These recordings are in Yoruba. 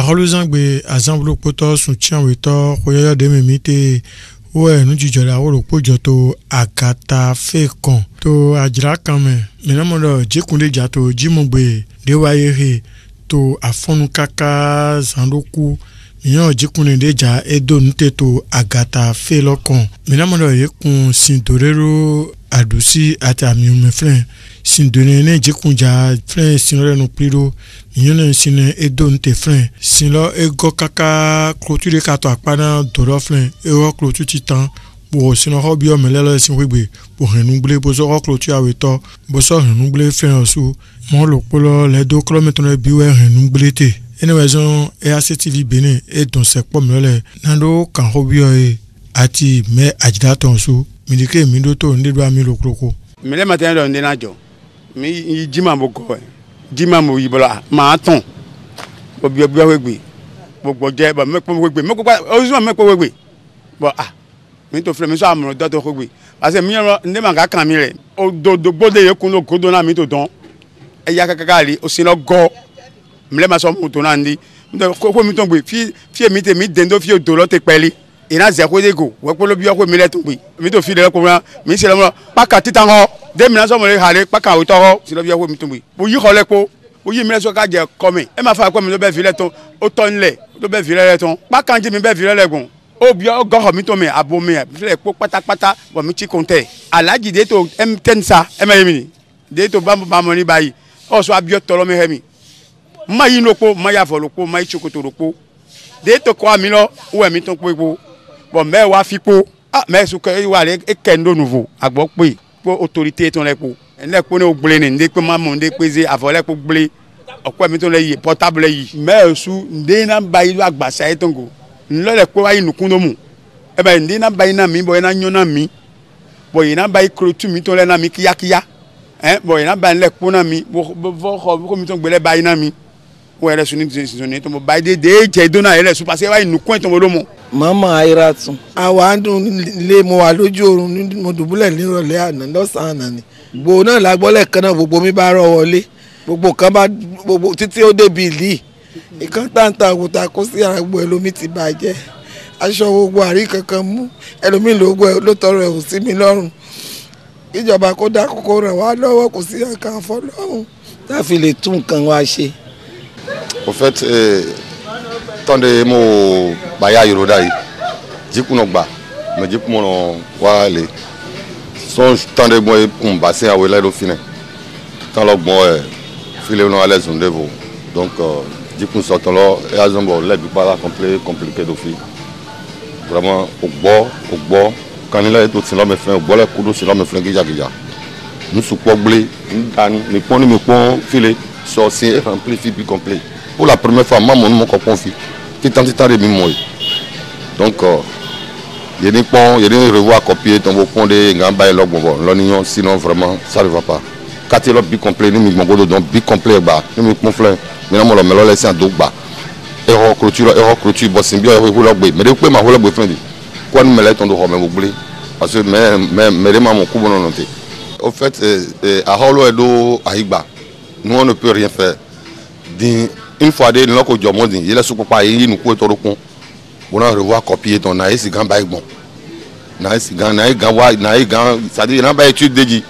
Holuzangbe Azambulu poto sunchian weto koyoyo de memite ouais nous jijora woro pojo to agata fekon to ajira kame menamodo jikunde jato jimogbe dewaye to afonu kaka zandoku miyan jikunde deja edo nte to agata felokon menamodo yekun sindorero adusi ati amiume fren sindone ne jikunja fren sinore no pliro miyan sine edo nte fren sinlo ego kaka clôture kato apana doro fren ego clôture titan bo sino hobby o melelo sin wegbe bo renugble bo so clôture aweto bo so renugble fren osu mo lo polo le 2 km biwe renugble te anyway zon EACTV Benin e don sekpo melele nando kan hobby o ati me ajidaton su midike mindoto ndedo ami lokroko mele matin do ndena jo mi jima boko jima mo yibola ma ton bo bi wegbe gbogbo je ba mepo wegbe meko pa ozu mepo wegbe bo mi to fre mi so amro do to wegbe ase mi nde ma kan mi re o do gbode ye kun lo godo na mi to don e ya kakakali o sino go mele ma so mo to na ndi ko mi to gbe fi mi te mi dendo fi o do lo te peli ina zeko dego wepolo bi ko mi le to gbe mi to fi le ko mi se lo pa ka titan ho de mi na so mo le hale pa ka o to ho si lo bi ko mi to gbe bo yi ho le po o yi mi le so ka je komi e ma fa ko mi lo be fi le ton o to nle lo be fi le ton pa kan ji mi be fi le legun o bi o go ho mi to mi abo mi fi le po pátápátá bo mi ti konte alaji de to m10 sa e ma yemi de to ba mo ni bayi o so abi o to lo mi hemi ma yi no po ma ya fo lo po ma yi chokoto lo po de to ko mi lo o mi ton po bon mais wa fipo mais su ke wa le kendo nouveau agbo pe po autorité ton le po ne ogble ni nde pe ma mo nde peze avole po gble okwa mi ton le yi portable yi mais su nde na ba yi agbasa etongo nlo le po wa yi nukun no mu e ba nde na ba yi na mi bo na nyon na mi bo yi na ba yi krotu mi ton le na mi kiyakiya bo yi na ba le po na mi bo ko mi ton gbele ba yi na mi wo ele suni to mo ba de je do na ele su parce wa yi nukun ton lo mo mama Airatu àwa ndun le mo wà lójú orun mo dùbúlẹ̀ ní ìrọ̀lẹ́ àná lọ́sàn àná ni gbo náà la gbọ́ lẹ́ẹ̀kan náà gbogbo mi bá rọ wọlé gbogbo kan bá gbogbo títí ó débi ìlí ìkan tàǹtà òkúta kó sí ara gbogbo ẹlòmí ti bàjẹ́ aṣọ gbogbo àrí kankan mú ẹlòmí ló tọrọ ẹ̀wù sí mi lọ́rùn ìjọba kó dá kókó rẹ̀ wá lọ́wọ́ kò sí ẹ̀ka fọlọ́run tá a fi lè tún nǹkan wa ṣe. Au fait, tande mo baya yorodai jikuno gba me jikumo no wa le son tande mo un bassin awele do fine tan lo gbon file no ale zondevo donc jikun sortant lo e azombo le bi para compliqué do fi vraiment ogbo kanila to tin lo me fren ogbo le kudo si lo me fren gija nous sou pogble ndani me pon file so si e rempli fi bi complet pour la première fois maman mon copon fi titan de mimoy donc il y a revoir copier ton pont de ngamba et log bon l'onion sinon vraiment ça ne va pas catalogue bi complet ni mon godo donc bi complet ba ni mon fleur mais non me lo laisser en dos ba erreur clôture bo simbio e ho logbe mais de pe ma ho logbe fin di quoi nous me let ton do me oublier parce que mais mon coup bon non. Au fait à holo edo aigba nous on ne peut rien faire une fois de l'on ko jomo din yele su papa yi nu ko toro kun bona revoir copier ton na esi gan ba igbon na esi gan na gan ça dit na ba étude deji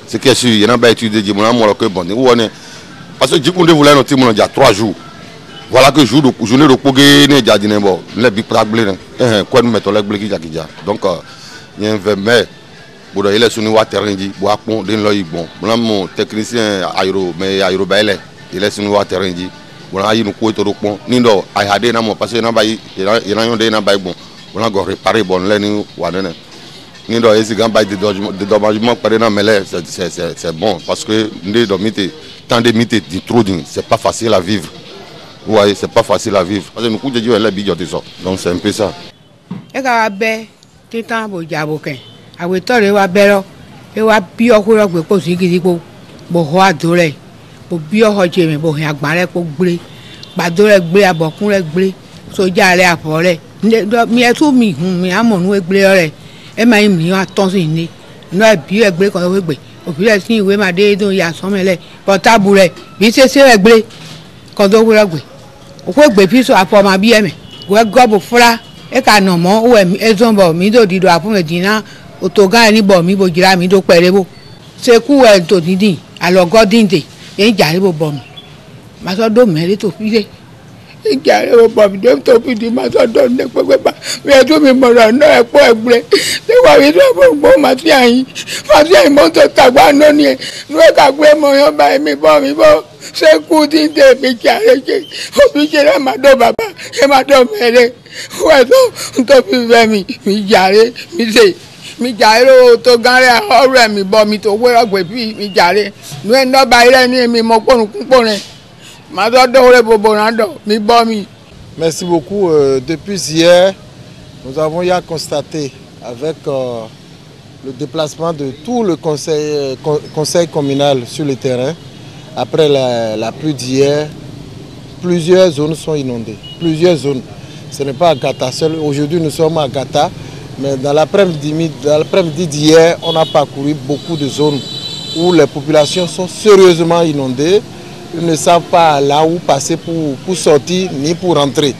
c'est que sûr y na ba étude deji bona mo ko bon wo ne parce que jikunde voulait no ti mo ja 3 jours voilà que journée de poge ne ja dine bo le bi pragle ko nu meto le gble kija donc yen ve mais bodo yele sunu wa terrain ji bo apon den lo igbon bona mo technicien aéro ba ele yele sunu wa terrain ji bona yi nu ko to pon ni do ay hade na mo parce que na bayi yana yon de na bayi bon bona go réparer bon le ni wa nene ni do esi gan bayi de dommagement paré na mele c'est bon parce que ndé do mité tant de mité di trop din c'est pas facile à vivre vous voyez c'est pas facile à vivre parce que nous coup de Dieu elle bi jote so donc c'est un peu ça e ka be titan bo jabo ken awe tore wa bero e wa bi okuro gbe po si gidi po bo ho adore bo bi o hoje mi bo hin agbare ko gbre gbadore gbre abokun re gbre soja re afo re mi e tu mi hun mi amonu e gbre re e ma mi wa ton si ni no e bi e gbre kan we gbe o bi re sin ìwé ma de don ya so mele portable re bi se re gbre kan do gbre gbe okwe gbe piso apoma bi eme we gobo fura e ka no mo we ezombo mi do dido apun medina otoga ni bo mi bo jira mi do perebo se ku we to didin alogo dinde e jare bo bom ma so do mere to fire e jare bo bom dem to fi di ma so do ne pepe ba me do mi mo ra no e po egbre se wa wi do bo ma ti ayin mo to tagba no ni no e ka gbe mo yan ba mi bo se ku dinde mi jare je obi jere ma do baba e ma do mere wa to fi ve mi jare mi jare to ganre ore mi bo mi to we ogbe bi mi jare nu e no ba ire ni mi mo porun kunporin ma do do re bobo rando mi bo mi. Merci beaucoup. Depuis hier, nous avons ya constaté avec le déplacement de tout le conseil communal sur le terrain. Après la pluie d'hier, plusieurs zones sont inondées. Plusieurs zones. Ce n'est pas à Gata seul. Aujourd'hui, nous sommes à Gata. Mais dans l'après-midi d'hier, on a parcouru beaucoup de zones où les populations sont sérieusement inondées. Ils ne savent pas là où passer pour sortir ni pour rentrer.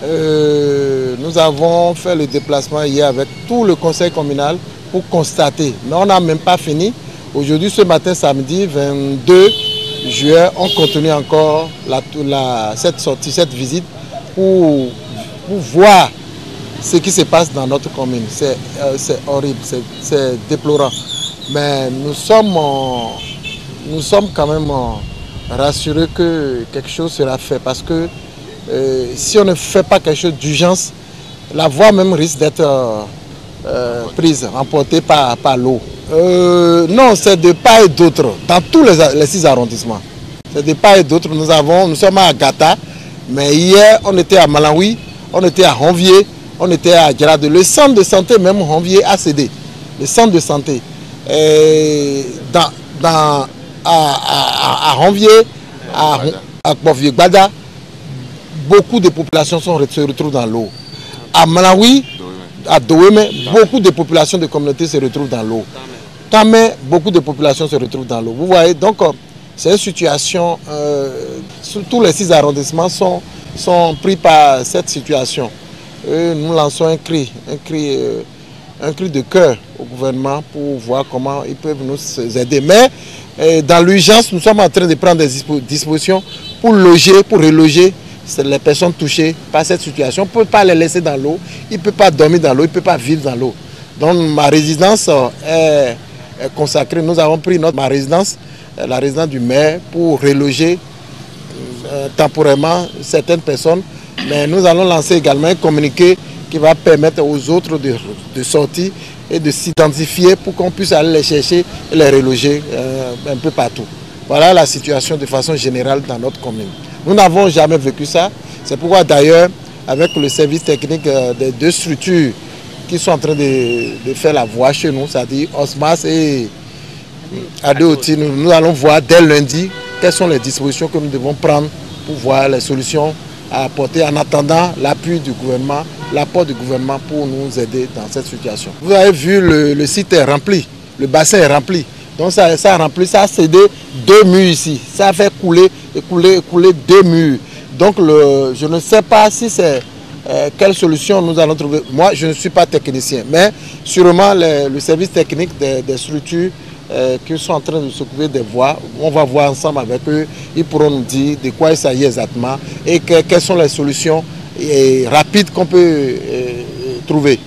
Nous avons fait le déplacement hier avec tout le conseil communal pour constater. Mais on n'a même pas fini. Aujourd'hui, ce matin, samedi 22 juillet, on continue encore cette sortie, cette visite pour voir ce qui se passe dans notre commune. C'est horrible, c'est déplorant. Mais nous sommes quand même rassurés que quelque chose sera fait. Parce que si on ne fait pas quelque chose d'urgence, la voie même risque d'être prise, emportée par l'eau. Non, c'est de part et d'autre, dans tous les 6 arrondissements. C'est de part et d'autre. Nous sommes à Gata, mais hier on était à Malawi, on était à Honvier, on était à Djerade. Le centre de santé même Honvier a cédé. Le centre de santé. À Honvier, à Bovier-Gbada, beaucoup de populations se retrouvent dans l'eau. À Malawi, à Douémé, beaucoup de populations de communautés se retrouvent dans l'eau. Tamé, beaucoup de populations se retrouvent dans l'eau. Vous voyez, donc c'est une situation, tous les 6 arrondissements sont pris par cette situation. Nous lançons un cri de cœur au gouvernement pour voir comment ils peuvent nous aider. Mais dans l'urgence, nous sommes en train de prendre des dispositions pour loger, pour reloger les personnes touchées par cette situation. On ne peut pas les laisser dans l'eau, ils ne peuvent pas dormir dans l'eau, ils ne peuvent pas vivre dans l'eau. Donc ma résidence est consacrée. Nous avons pris ma résidence, la résidence du maire, pour reloger temporairement certaines personnes. Mais nous allons lancer également un communiqué qui va permettre aux autres de sortir et de s'identifier pour qu'on puisse aller les chercher et les reloger un peu partout. Voilà la situation de façon générale dans notre commune. Nous n'avons jamais vécu ça. C'est pourquoi d'ailleurs, avec le service technique des 2 structures qui sont en train de faire la voie chez nous, c'est-à-dire Osmas et Adeoti, nous allons voir dès lundi quelles sont les dispositions que nous devons prendre pour voir les solutions à apporter en attendant l'appui du gouvernement, l'apport du gouvernement pour nous aider dans cette situation. Vous avez vu, le site est rempli, le bassin est rempli. Donc ça a rempli, ça a cédé 2 murs ici. Ça a fait couler 2 murs. Donc je ne sais pas si c'est quelle solution nous allons trouver. Moi, je ne suis pas technicien, mais sûrement le service technique des structures qui sont en train de s'occuper des voies, on va voir ensemble avec eux, ils pourront nous dire de quoi il s'agit exactement et quelles sont les solutions rapides qu'on peut trouver.